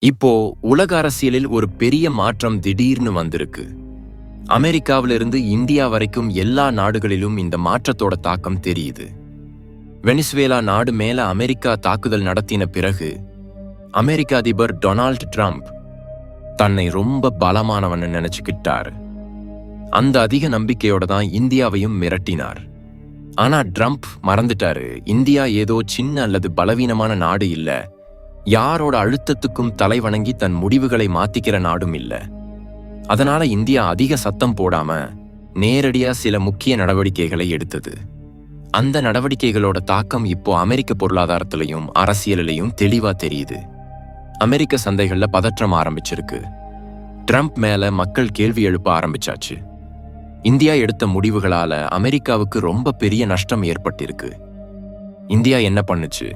இப்போ உலக அரசியலில் ஒரு பெரிய மாற்றம் திடீர்னு வந்திருக்கு. அமெரிக்காவிலிருந்து இந்தியா வரைக்கும் எல்லா நாடுகளிலும் இந்த மாற்றத்தோட தாக்கம் தெரியுது. வெனிசுவேலா நாடு மேல அமெரிக்கா தாக்குதல் நடத்தின பிறகு அமெரிக்க அதிபர் டொனால்ட் ட்ரம்ப் தன்னை ரொம்ப பலமானவன்னு நினைச்சுக்கிட்டாரு. அந்த அதிக நம்பிக்கையோட தான் இந்தியாவையும் மிரட்டினார். ஆனா ட்ரம்ப் மறந்துட்டாரு, இந்தியா ஏதோ சின்ன அல்லது பலவீனமான நாடு இல்ல, யாரோட அழுத்தத்துக்கும் தலைவணங்கி தன் முடிவுகளை மாத்திக்கிற நாடும் இல்ல. அதனால இந்தியா அதிக சத்தம் போடாம நேரடியா சில முக்கிய நடவடிக்கைகளை எடுத்தது. அந்த நடவடிக்கைகளோட தாக்கம் இப்போ அமெரிக்க பொருளாதாரத்திலையும் அரசியலிலையும் தெளிவா தெரியுது. அமெரிக்க சந்தைகள்ல பதற்றம் ஆரம்பிச்சிருக்கு. ட்ரம்ப் மேல மக்கள் கேள்வி எழுப்ப ஆரம்பிச்சாச்சு. இந்தியா எடுத்த முடிவுகளால அமெரிக்காவுக்கு ரொம்ப பெரிய நஷ்டம் ஏற்பட்டிருக்கு. இந்தியா என்ன பண்ணுச்சு?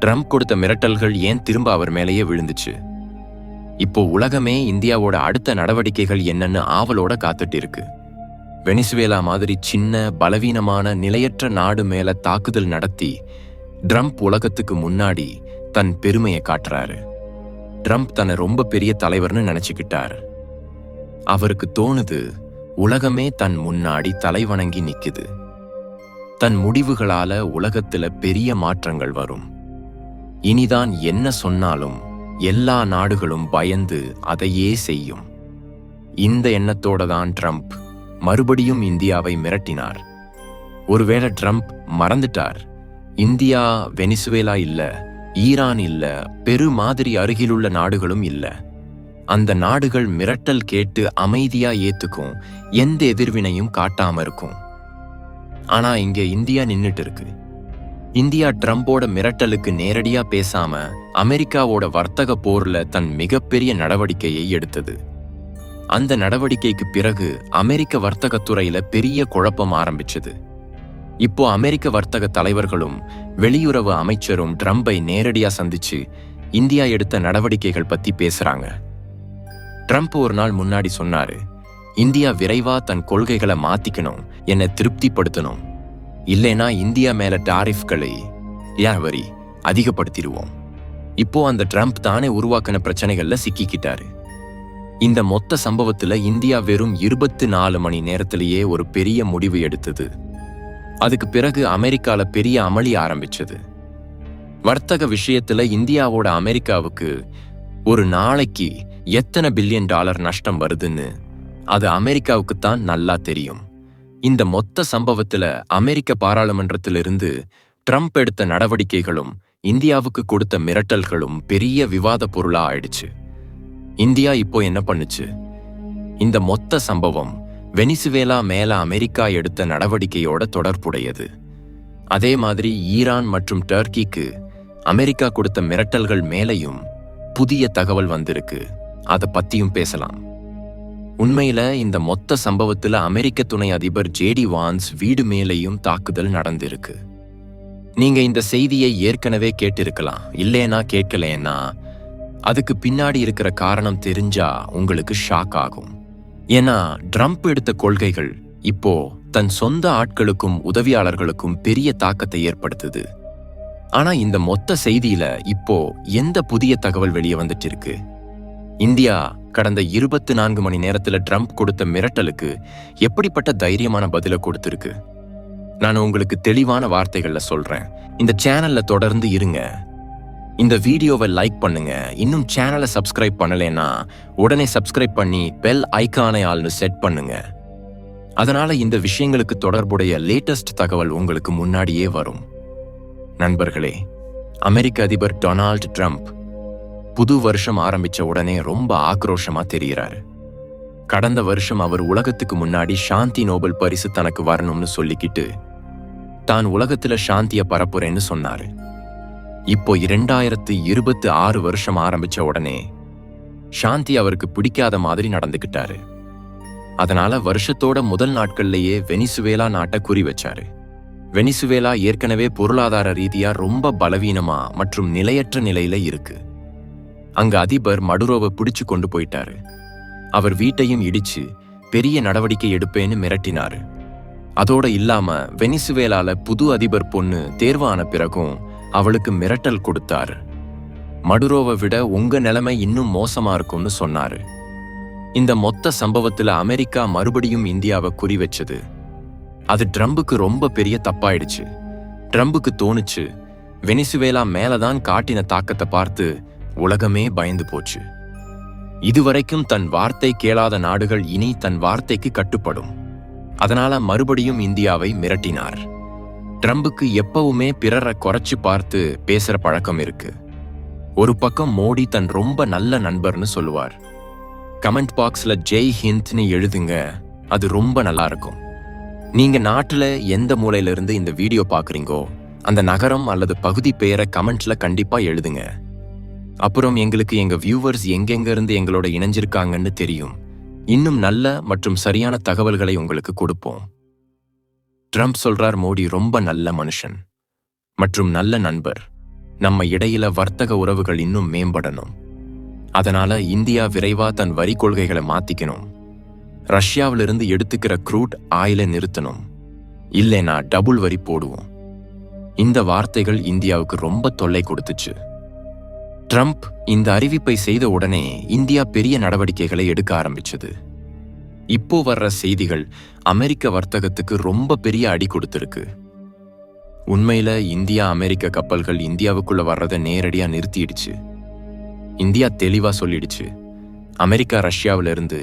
ட்ரம்ப் கொடுத்த மிரட்டல்கள் ஏன் திரும்ப அவர் மேலேயே விழுந்துச்சு? இப்போ உலகமே இந்தியாவோட அடுத்த நடவடிக்கைகள் என்னன்னு ஆவலோட காத்துட்டு இருக்கு. வெனிசுவேலா மாதிரி சின்ன பலவீனமான நிலையற்ற நாடு மேல தாக்குதல் நடத்தி ட்ரம்ப் உலகத்துக்கு முன்னாடி தன் பெருமையை காட்டுறாரு. ட்ரம்ப் தன்னை ரொம்ப பெரிய தலைவர்னு நினைச்சுக்கிட்டாரு. அவருக்கு தோணுது, உலகமே தன் முன்னாடி தலைவணங்கி நிக்குது. தன் முடிவுகளால உலகத்துல பெரிய மாற்றங்கள் வரும். இனிதான் என்ன சொன்னாலும் எல்லா நாடுகளும் பயந்து அதையே செய்யும். இந்த எண்ணத்தோட தான் ட்ரம்ப் மறுபடியும் இந்தியாவை மிரட்டினார். ஒருவேளை ட்ரம்ப் மறந்துட்டார், இந்தியா வெனிசுவேலா இல்ல, ஈரான் இல்ல, பெரு மாதிரி அருகிலுள்ள நாடுகளும் இல்ல. அந்த நாடுகள் மிரட்டல் கேட்டு அமைதியா ஏத்துக்கும், எந்த எதிர்வினையும் காட்டாம இருக்கும். ஆனா இங்க இந்தியா நின்னுட்டு இருக்கு. இந்தியா ட்ரம்போட மிரட்டலுக்கு நேரடியா பேசாம அமெரிக்காவோட வர்த்தக போர்ல தன் மிகப்பெரிய நடவடிக்கையை எடுத்தது. அந்த நடவடிக்கைக்கு பிறகு அமெரிக்க வர்த்தகத்துறையில பெரிய குழப்பம் ஆரம்பிச்சது. இப்போ அமெரிக்க வர்த்தக தலைவர்களும் வெளியுறவு அமைச்சரும் ட்ரம்பை நேரடியா சந்திச்சு இந்தியா எடுத்த நடவடிக்கைகள் பத்தி பேசுறாங்க. ட்ரம்ப் ஒரு நாள் முன்னாடி சொன்னாரு, இந்தியா விரைவா தன் கொள்கைகளை மாத்திக்கணும், என்னை திருப்திப்படுத்தணும், இல்லைனா இந்தியா மேல டாரிஃப்களை வரி அதிகப்படுத்திடுவோம். இப்போ அந்த ட்ரம்ப் தானே உருவாக்கின பிரச்சனைகள்ல சிக்கிக்கிட்டாரு. இந்த மொத்த சம்பவத்துல இந்தியா வெறும் 24 மணி நேரத்திலேயே ஒரு பெரிய முடிவு எடுத்தது. அதுக்கு பிறகு அமெரிக்கால பெரிய அமளி ஆரம்பிச்சது. வர்த்தக விஷயத்துல இந்தியாவோட அமெரிக்காவுக்கு ஒரு நாளைக்கு எத்தனை பில்லியன் டாலர் நஷ்டம் வருதுன்னு அது அமெரிக்காவுக்கு தான் நல்லா தெரியும். இந்த மொத்த சம்பவத்துல அமெரிக்க பாராளுமன்றத்திலிருந்து ட்ரம்ப் எடுத்த நடவடிக்கைகளும் இந்தியாவுக்கு கொடுத்த மிரட்டல்களும் பெரிய விவாத பொருளா ஆயிடுச்சு. இந்தியா இப்போ என்ன பண்ணுச்சு? இந்த மொத்த சம்பவம் வெனிசுவேலா மேல அமெரிக்கா எடுத்த நடவடிக்கையோட தொடர்புடையது. அதே மாதிரி ஈரான் மற்றும் டர்க்கிக்கு அமெரிக்கா கொடுத்த மிரட்டல்கள் மேலையும் புதிய தகவல் வந்திருக்கு. அதை பத்தியும் பேசலாம். உண்மையில இந்த மொத்த சம்பவத்துல அமெரிக்க துணை அதிபர் ஜேடி வான்ஸ் வீடு மேலேயும் தாக்குதல் நடந்திருக்கு. நீங்க இந்த செய்தியை ஏற்கனவே கேட்டிருக்கலாம், இல்லைனா கேட்கலன்னா அதுக்கு பின்னாடி இருக்கிற காரணம் தெரிஞ்சா உங்களுக்கு ஷாக் ஆகும். ஏன்னா ட்ரம்ப் எடுத்த கொள்கைகள் இப்போ தன் சொந்த ஆட்களுக்கும் உதவியாளர்களுக்கும் பெரிய தாக்கத்தை ஏற்படுத்துது. ஆனா இந்த மொத்த செய்தியில இப்போ எந்த புதிய தகவல் வெளியே வந்துட்டு இருக்கு? இந்தியா கடந்த 24 மணி நேரத்துல ட்ரம்ப் கொடுத்த மிரட்டலுக்கு எப்படிப்பட்ட தைரியமான பதில கொடுத்திருக்கு? நான் உங்களுக்கு தெளிவான வார்த்தைகள்ல சொல்றேன். இந்த சேனல்ல தொடர்ந்து இருங்க. இந்த வீடியோவை லைக் பண்ணுங்க. இன்னும் சேனலை சப்ஸ்கிரைப் பண்ணலைன்னா உடனே சப்ஸ்கிரைப் பண்ணி பெல் ஐகானை ஆல்னு செட் பண்ணுங்க. அதனால இந்த விஷயங்களுக்கு தொடர்புடைய லேட்டஸ்ட் தகவல் உங்களுக்கு முன்னாடியே வரும். நண்பர்களே, அமெரிக்க அதிபர் டொனால்ட் ட்ரம்ப் புது வருஷம் ஆரம்பிச்ச உடனே ரொம்ப ஆக்ரோஷமா தெரிகிறாரு. கடந்த வருஷம் அவர் உலகத்துக்கு முன்னாடி சாந்தி நோபல் பரிசு தனக்கு வரணும்னு சொல்லிக்கிட்டு தான் உலகத்துல சாந்திய பரப்புறேன்னு சொன்னாரு. இப்போ 2026 வருஷம் ஆரம்பிச்ச உடனே சாந்தி அவருக்கு பிடிக்காத மாதிரி நடந்துக்கிட்டாரு. அதனால வருஷத்தோட முதல் நாட்கள்லயே வெனிசுவேலா நாட்டை குறி வச்சாரு. வெனிசுவேலா ஏற்கனவே பொருளாதார ரீதியா ரொம்ப பலவீனமா மற்றும் நிலையற்ற நிலையில இருக்கு. அங்க அதிபர் மடுரோவை பிடிச்சு கொண்டு போயிட்டாரு. அவர் வீட்டையும் இடிச்சு பெரிய நடவடிக்கை எடுப்பேன்னு மிரட்டினாரு. அதோட இல்லாம வெனிசுவேலால புது அதிபர் பொண்ணு தேர்வான பிறகும் அவளுக்கு மிரட்டல் கொடுத்தாரு. மடுரோவை விட உங்க நிலைமை இன்னும் மோசமா இருக்கும்னு சொன்னாரு. இந்த மொத்த சம்பவத்துல அமெரிக்கா மறுபடியும் இந்தியாவை குறி வச்சது. அது ட்ரம்புக்கு ரொம்ப பெரிய தப்பாயிடுச்சு. ட்ரம்புக்கு தோணுச்சு, வெனிசுவேலா மேலதான் காட்டின தாக்கத்தை பார்த்து உலகமே பயந்து போச்சு. இதுவரைக்கும் தன் வார்த்தை கேளாத நாடுகள் இனி தன் வார்த்தைக்கு கட்டுப்படும். அதனால மறுபடியும் இந்தியாவை மிரட்டினார். ட்ரம்புக்கு எப்பவுமே பிறரை குறைச்சு பார்த்து பேசுற பழக்கம் இருக்கு. ஒரு பக்கம் மோடி தன் ரொம்ப நல்ல நண்பர்னு சொல்லுவார். கமெண்ட் பாக்ஸ்ல ஜெய் ஹிந்த்னு எழுதுங்க, அது ரொம்ப நல்லா இருக்கும். நீங்க நாட்டுல எந்த மூலையில இருந்து இந்த வீடியோ பாக்குறீங்கோ அந்த நகரம் அல்லது பகுதி பெயரை கமெண்ட்ல கண்டிப்பா எழுதுங்க. அப்புறம் எங்களுக்கு எங்க வியூவர்ஸ் எங்கெங்க இருந்து எங்களோட இணைஞ்சிருக்காங்கன்னு தெரியும். இன்னும் நல்ல மற்றும் சரியான தகவல்களை உங்களுக்கு கொடுப்போம். ட்ரம்ப் சொல்றார், மோடி ரொம்ப நல்ல மனுஷன் மற்றும் நல்ல நண்பர். நம்ம இடையில வர்த்தக உறவுகள் இன்னும் மேம்படணும். அதனால இந்தியா விரைவா தன் வரி கொள்கைகளை மாத்திக்கணும். ரஷ்யாவிலிருந்து எடுத்துக்கிற க்ரூட் ஆயிலை நிறுத்தணும், இல்லைனா டபுள் வரி போடுவோம். இந்த வார்த்தைகள் இந்தியாவுக்கு ரொம்ப தொல்லை கொடுத்துச்சு. ட்ரம்ப் இந்த அறிவிப்பை செய்த உடனே இந்தியா பெரிய நடவடிக்கைகளை எடுக்க ஆரம்பிச்சது. இப்போ வர்ற செய்திகள் அமெரிக்க வர்த்தகத்துக்கு ரொம்ப பெரிய அடி கொடுத்திருக்கு. உண்மையில இந்தியா அமெரிக்க கப்பல்கள் இந்தியாவுக்குள்ள வர்றதை நேரடியா நிறுத்திடுச்சு. இந்தியா தெளிவா சொல்லிடுச்சு, அமெரிக்கா ரஷ்யாவில இருந்து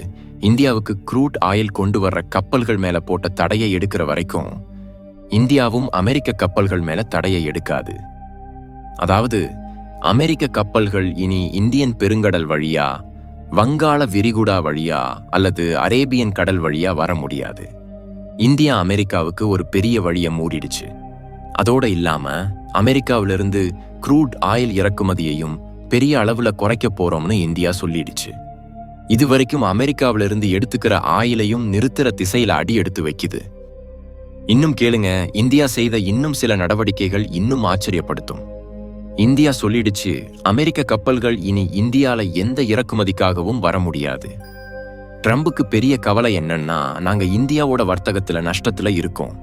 இந்தியாவுக்கு க்ரூட் ஆயில் கொண்டு வர்ற கப்பல்கள் மேல போட்ட தடையை எடுக்கிற வரைக்கும் இந்தியாவும் அமெரிக்க கப்பல்கள் மேல தடையை எடுக்காது. அதாவது அமெரிக்க கப்பல்கள் இனி இந்தியன் பெருங்கடல் வழியா, வங்காள விரிகுடா வழியா அல்லது அரேபியன் கடல் வழியா வர முடியாது. இந்தியா அமெரிக்காவுக்கு ஒரு பெரிய வழியை மூடிடுச்சு. அதோட இல்லாம அமெரிக்காவிலிருந்து க்ரூட் ஆயில் இறக்குமதியையும் பெரிய அளவுல குறைக்க போறோம்னு இந்தியா சொல்லிடுச்சு. இதுவரைக்கும் அமெரிக்காவிலிருந்து எடுத்துக்கிற ஆயிலையும் நிறுத்துற திசையில அடி எடுத்து வைக்குது. இன்னும் கேளுங்க, இந்தியா செய்த இன்னும் சில நடவடிக்கைகள் இன்னும் ஆச்சரியப்படுத்தும். இந்தியா சொல்லிடுச்சு, அமெரிக்க கப்பல்கள் இனி இந்தியால எந்த இறக்குமதிக்காகவும் வர முடியாது. ட்ரம்புக்கு பெரிய கவலை என்னன்னா, நாங்க இந்தியாவோட வர்த்தகத்துல நஷ்டத்துல இருக்கோம்.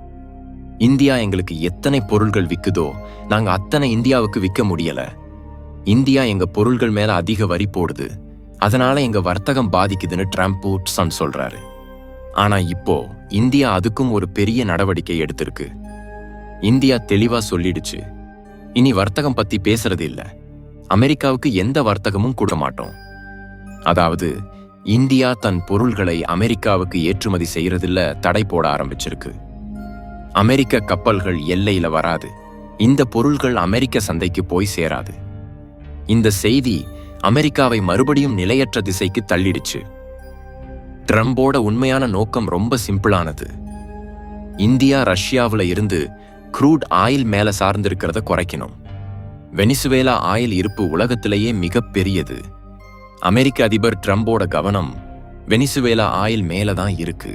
இந்தியா எங்களுக்கு எத்தனை பொருள்கள் விக்குதோ நாங்க அத்தனை இந்தியாவுக்கு விற்க முடியல. இந்தியா எங்க பொருள்கள் மேல அதிக வரி போடுது, அதனால எங்க வர்த்தகம் பாதிக்குதுன்னு ட்ரம்ப் சொல்றாரு. ஆனா இப்போ இந்தியா அதுக்கும் ஒரு பெரிய நடவடிக்கை எடுத்திருக்கு. இந்தியா தெளிவா சொல்லிடுச்சு, இனி வர்த்தகம் பத்தி பேசுறது இல்ல, அமெரிக்காவுக்கு எந்த வர்த்தகமும் கொடுக்க மாட்டோம். அதாவது இந்தியா தன் பொருள்களை அமெரிக்காவுக்கு ஏற்றுமதி செய்யறதில்ல தடை போட ஆரம்பிச்சிருக்கு. அமெரிக்க கப்பல்கள் எல்லையில வராது, இந்த பொருள்கள் அமெரிக்க சந்தைக்கு போய் சேராது. இந்த செய்தி அமெரிக்காவை மறுபடியும் நிலையற்ற திசைக்கு தள்ளிடுச்சு. ட்ரம்போட உண்மையான நோக்கம் ரொம்ப சிம்பிளானது. இந்தியா ரஷ்யாவுல இருந்து க்ரூட் ஆயில் மேல சார்ந்திருக்கிறத குறைக்கணும். வெனிசுவேலா ஆயில் இருப்பு உலகத்திலேயே மிக பெரியது. அமெரிக்க அதிபர் ட்ரம்போட கவனம் வெனிசுவேலா ஆயில் மேலதான் இருக்கு.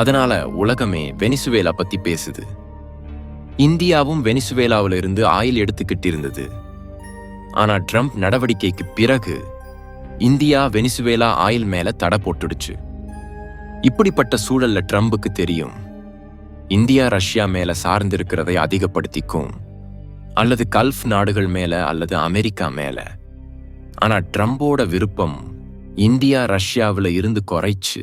அதனால உலகமே வெனிசுவேலா பத்தி பேசுது. இந்தியாவும் வெனிசுவேலாவில இருந்து ஆயில் எடுத்துக்கிட்டு இருந்தது. ஆனா ட்ரம்ப் நடவடிக்கைக்கு பிறகு இந்தியா வெனிசுவேலா ஆயில் மேல தடை போட்டுடுச்சு. இப்படிப்பட்ட சூழல்ல ட்ரம்புக்கு தெரியும், இந்தியா ரஷ்யா மேல சார்ந்திருக்கிறதை அதிகப்படுத்திக்கும், அல்லது கல்ஃப் நாடுகள் மேல அல்லது அமெரிக்கா மேல. ஆனா ட்ரம்போட விருப்பம் இந்தியா ரஷ்யாவில இருந்து குறைச்சு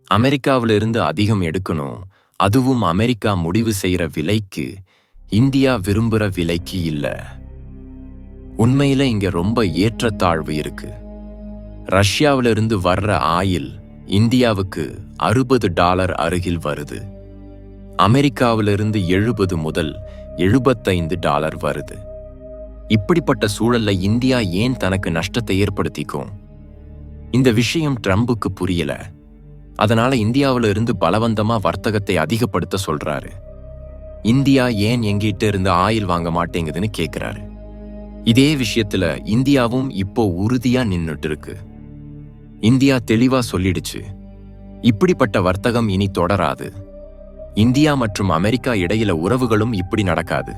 அமெரிக்காவில இருந்து அதிகம் எடுக்கணும். அதுவும் அமெரிக்கா முடிவு செய்யற விலைக்கு, இந்தியா விரும்புற விலைக்கு இல்ல. உண்மையில இங்க ரொம்ப ஏற்றத்தாழ்வு இருக்கு. ரஷ்யாவிலிருந்து வர்ற ஆயில் இந்தியாவுக்கு $60 அருகில் வருது. அமெரிக்காவிலிருந்து 70 முதல் $75 வருது. இப்படிப்பட்ட சூழல்ல இந்தியா ஏன் தனக்கு நஷ்டத்தை ஏற்படுத்திக்கும்? இந்த விஷயம் ட்ரம்புக்கு புரியல. அதனால இந்தியாவில இருந்து பலவந்தமா வர்த்தகத்தை அதிகப்படுத்த சொல்றாரு. இந்தியா ஏன் எங்கிட்ட இருந்து ஆயில் வாங்க மாட்டேங்குதுன்னு கேக்குறாரு. இதே விஷயத்துல இந்தியாவும் இப்போ உறுதியா நின்னுட்டு இருக்கு. இந்தியா தெளிவா சொல்லிடுச்சு, இப்படிப்பட்ட வர்த்தகம் இனி தொடராது. இந்தியா மற்றும் அமெரிக்கா இடையில உறவுகளும் இப்படி நடக்காது.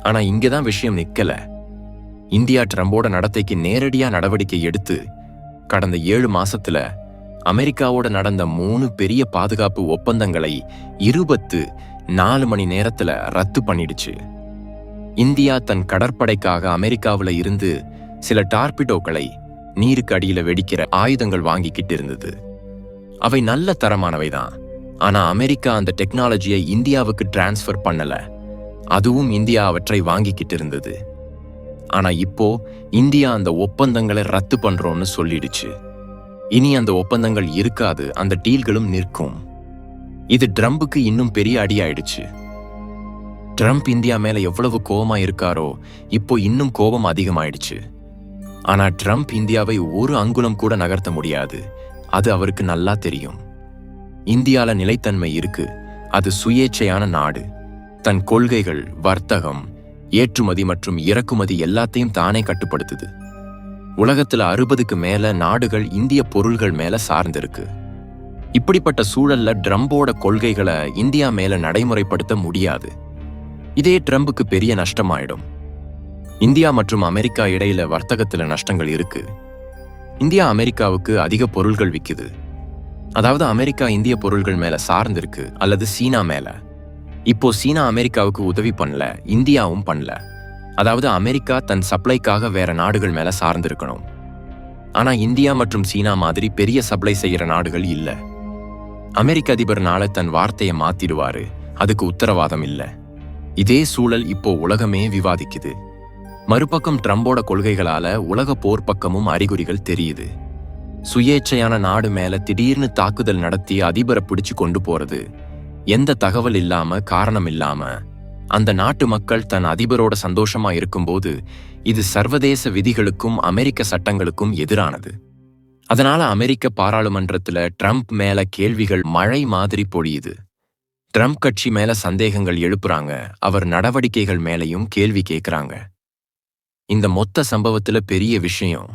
ஆனா இங்கதான் விஷயம் நிக்கல. இந்தியா ட்ரம்போட நடத்தைக்கு நேரடியா நடவடிக்கை எடுத்து கடந்த 7 மாசத்துல அமெரிக்காவோட நடந்த 3 பெரிய பாதுகாப்பு ஒப்பந்தங்களை 24 மணி நேரத்துல ரத்து பண்ணிடுச்சு. இந்தியா தன் கடற்படைக்காக அமெரிக்காவுல இருந்து சில டார்பிடோக்களை நீருக்கு அடியில வெடிக்கிற ஆயுதங்கள் வாங்கிக்கிட்டு இருந்தது. அவை நல்ல தரமானவைதான். ஆனா அமெரிக்கா அந்த டெக்னாலஜியை இந்தியாவுக்கு டிரான்ஸ்ஃபர் பண்ணல. அதுவும் இந்தியா அவற்றை வாங்கிக்கிட்டு இருந்தது. ஆனா இப்போ இந்தியா அந்த ஒப்பந்தங்களை ரத்து பண்றோம்னு சொல்லிடுச்சு. இனி அந்த ஒப்பந்தங்கள் இருக்காது, அந்த டீல்களும் நிற்கும். இது ட்ரம்புக்கு இன்னும் பெரிய அடியாயிடுச்சு. ட்ரம்ப் இந்தியா மேல எவ்வளவு கோபமா இருக்காரோ இப்போ இன்னும் கோபம் அதிகமாயிடுச்சு. ஆனா ட்ரம்ப் இந்தியாவை ஒரு அங்குலம் கூட நகர்த்த முடியாது. அது அவருக்கு நல்லா தெரியும். இந்தியால நிலைத்தன்மை இருக்கு. அது சுயேட்சையான நாடு. தன் கொள்கைகள், வர்த்தகம், ஏற்றுமதி மற்றும் இறக்குமதி எல்லாத்தையும் தானே கட்டுப்படுத்துது. உலகத்துல 60க்கு மேல நாடுகள் இந்திய பொருள்கள் மேல சார்ந்திருக்கு. இப்படிப்பட்ட சூழல்ல ட்ரம்போட கொள்கைகளை இந்தியா மேல நடைமுறைப்படுத்த முடியாது. இதே ட்ரம்புக்கு பெரிய நஷ்டமாயிடும். இந்தியா மற்றும் அமெரிக்கா இடையில வர்த்தகத்துல நஷ்டங்கள் இருக்கு. இந்தியா அமெரிக்காவுக்கு அதிக பொருள்கள் விக்குது. அதாவது அமெரிக்கா இந்திய பொருள்கள் மேல சார்ந்திருக்கு, அல்லது சீனா மேல. இப்போ சீனா அமெரிக்காவுக்கு உதவி பண்ணல, இந்தியாவும் பண்ணல. அதாவது அமெரிக்கா தன் சப்ளைக்காக வேற நாடுகள் மேல சார்ந்திருக்கணும். ஆனா இந்தியா மற்றும் சீனா மாதிரி பெரிய சப்ளை செய்யற நாடுகள் இல்ல. அமெரிக்க அதிபர்னால தன் வார்த்தையை மாத்திடுவாரு, அதுக்கு உத்தரவாதம் இல்ல. இதே சூழல் இப்போ உலகமே விவாதிக்குது. மறுபக்கம் ட்ரம்போட கொள்கைகளால உலக போர் பக்கமும் அறிகுறிகள் தெரியுது. சுயேட்சையான நாடு மேல திடீர்னு தாக்குதல் நடத்தி அதிபரை பிடிச்சு கொண்டு போறது, எந்த தகவல் இல்லாம, காரணம் இல்லாம. அந்த நாட்டு மக்கள் தன் அதிபரோட சந்தோஷமா இருக்கும்போது இது சர்வதேச விதிகளுக்கும் அமெரிக்க சட்டங்களுக்கும் எதிரானது. அதனால அமெரிக்க பாராளுமன்றத்துல ட்ரம்ப் மேல கேள்விகள் மழை மாதிரி பொழியுது. ட்ரம்ப் கட்சி மேல சந்தேகங்கள் எழுப்புறாங்க, அவர் நடவடிக்கைகள் மேலையும் கேள்வி கேட்கறாங்க. இந்த மொத்த சம்பவத்துல பெரிய விஷயம்,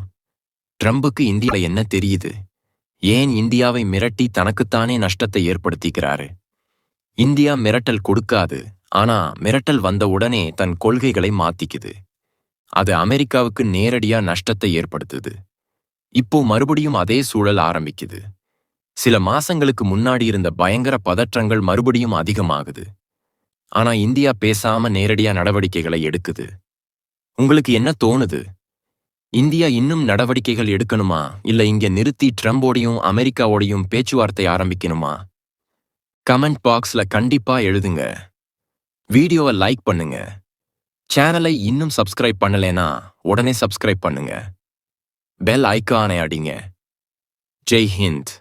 ட்ரம்புக்கு இந்தியால என்ன தெரியுது? ஏன் இந்தியாவை மிரட்டி தனக்குத்தானே நஷ்டத்தை ஏற்படுத்திக்கிறாரு? இந்தியா மிரட்டல் கொடுக்காது, ஆனா மிரட்டல் வந்த உடனே தன் கொள்கைகளை மாத்திக்குது. அது அமெரிக்காவுக்கு நேரடியா நஷ்டத்தை ஏற்படுத்துது. இப்போ மறுபடியும் அதே சூழல் ஆரம்பிக்குது. சில மாசங்களுக்கு முன்னாடி இருந்த பயங்கர பதற்றங்கள் மறுபடியும் அதிகமாகுது. ஆனா இந்தியா பேசாம நேரடியா நடவடிக்கைகளை எடுக்குது. உங்களுக்கு என்ன தோணுது? இந்தியா இன்னும் நடவடிக்கைகள் எடுக்கணுமா, இல்ல இங்க நிறுத்தி ட்ரம்போடையும் அமெரிக்காவோடையும் பேச்சுவார்த்தை ஆரம்பிக்கணுமா? கமெண்ட் பாக்ஸ்ல கண்டிப்பா எழுதுங்க. வீடியோவை லைக் பண்ணுங்க. சேனலை இன்னும் சப்ஸ்கிரைப் பண்ணலைனா உடனே சப்ஸ்கிரைப் பண்ணுங்க. பெல் ஐகானை அடிங்க. ஜெய் ஹிந்த்.